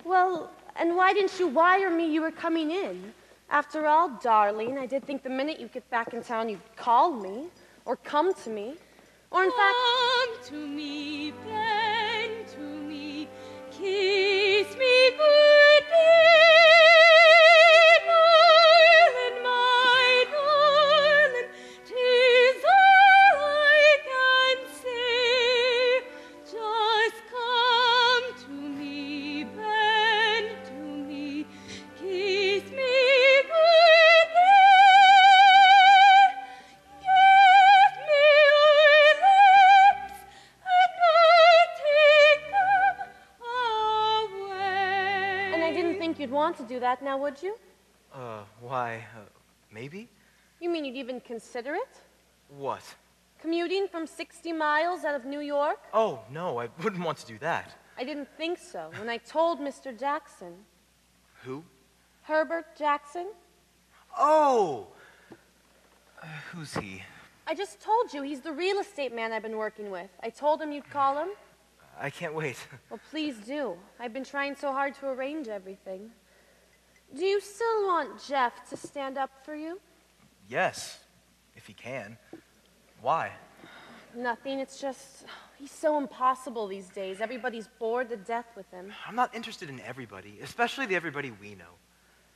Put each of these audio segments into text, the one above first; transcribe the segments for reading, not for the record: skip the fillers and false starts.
Well, and why didn't you wire me you were coming in? After all, darling, I did think the minute you get back in town you'd call me, or come to me, or in fact... Come to me, bend to me, kiss me goodnight. Want to do that now, would you? Why, maybe? You mean you'd even consider it? What? Commuting from 60 miles out of New York? Oh, no, I wouldn't want to do that. I didn't think so when I told Mr. Jackson. Who? Herbert Jackson. Oh! Who's he? I just told you, he's the real estate man I've been working with. I told him you'd call him. I can't wait. Well, please do. I've been trying so hard to arrange everything. Do you still want Jeff to stand up for you? Yes, if he can. Why? Nothing, it's just, he's so impossible these days. Everybody's bored to death with him. I'm not interested in everybody, especially the everybody we know.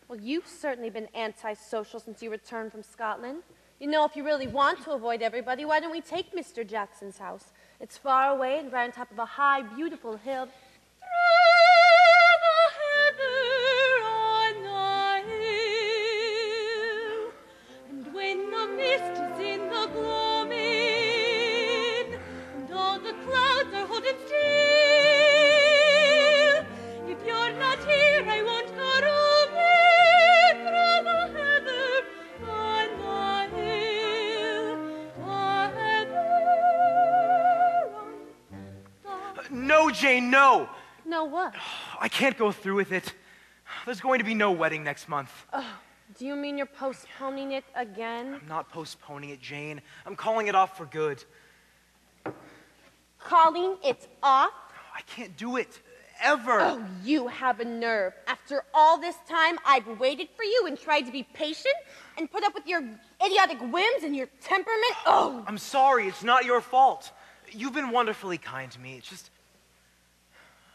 Well, you've certainly been antisocial since you returned from Scotland. You know, if you really want to avoid everybody, why don't we take Mr. Jackson's house? It's far away and right on top of a high, beautiful hill. No, Jane, no! No what? I can't go through with it. There's going to be no wedding next month. Do you mean you're postponing it again? I'm not postponing it, Jane. I'm calling it off for good. Calling it off? I can't do it. Ever. Oh, you have a nerve. After all this time, I've waited for you and tried to be patient and put up with your idiotic whims and your temperament. Oh! I'm sorry. It's not your fault. You've been wonderfully kind to me. It's just...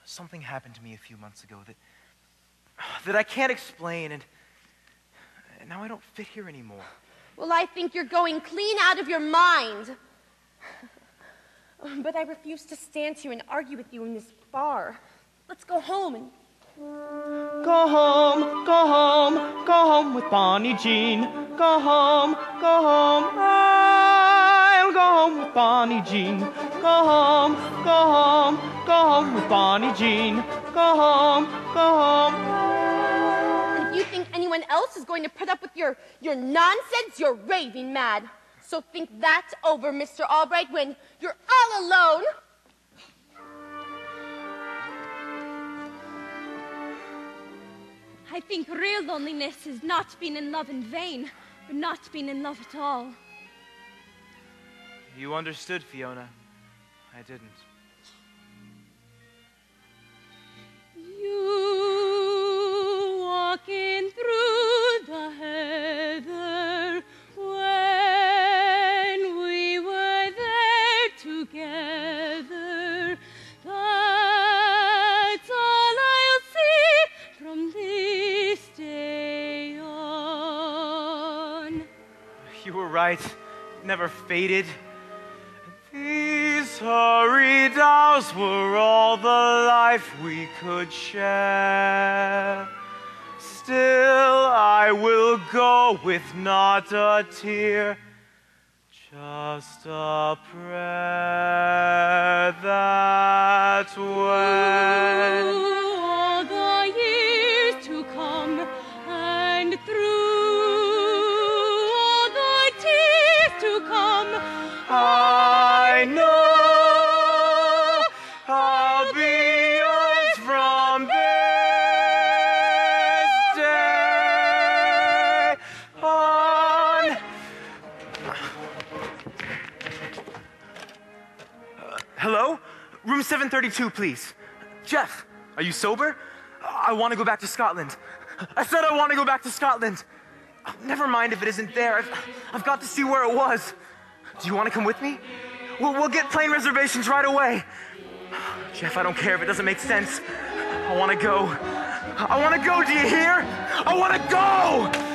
something happened to me a few months ago that I can't explain, and now I don't fit here anymore. Well, I think you're going clean out of your mind. But I refuse to stand here and argue with you in this bar. Let's go home and... Go home, go home, go home with Bonnie Jean. Go home, go home, I'll go home with Bonnie Jean. Go home, go home, go home with Bonnie Jean. Go home, go home. And if you think anyone else is going to put up with your nonsense, you're raving mad. So think that over, Mr. Albright, when you're all alone. I think real loneliness is not being in love in vain, but not being in love at all. You understood, Fiona. I didn't. You walking through the heather when we were there together. That's all I'll see from this day on. You were right. It never faded. These hurried hours were all the life we could share. Still, I will go with not a tear, just a prayer that when all the years to come and through all the tears to come, I know I'll be yours from this day on. Hello? Room 732, please. Jeff, are you sober? I want to go back to Scotland. I said I want to go back to Scotland. Never mind if it isn't there. I've got to see where it was. Do you want to come with me? We'll get plane reservations right away. Jeff, I don't care if it doesn't make sense. I want to go. I want to go, do you hear? I want to go!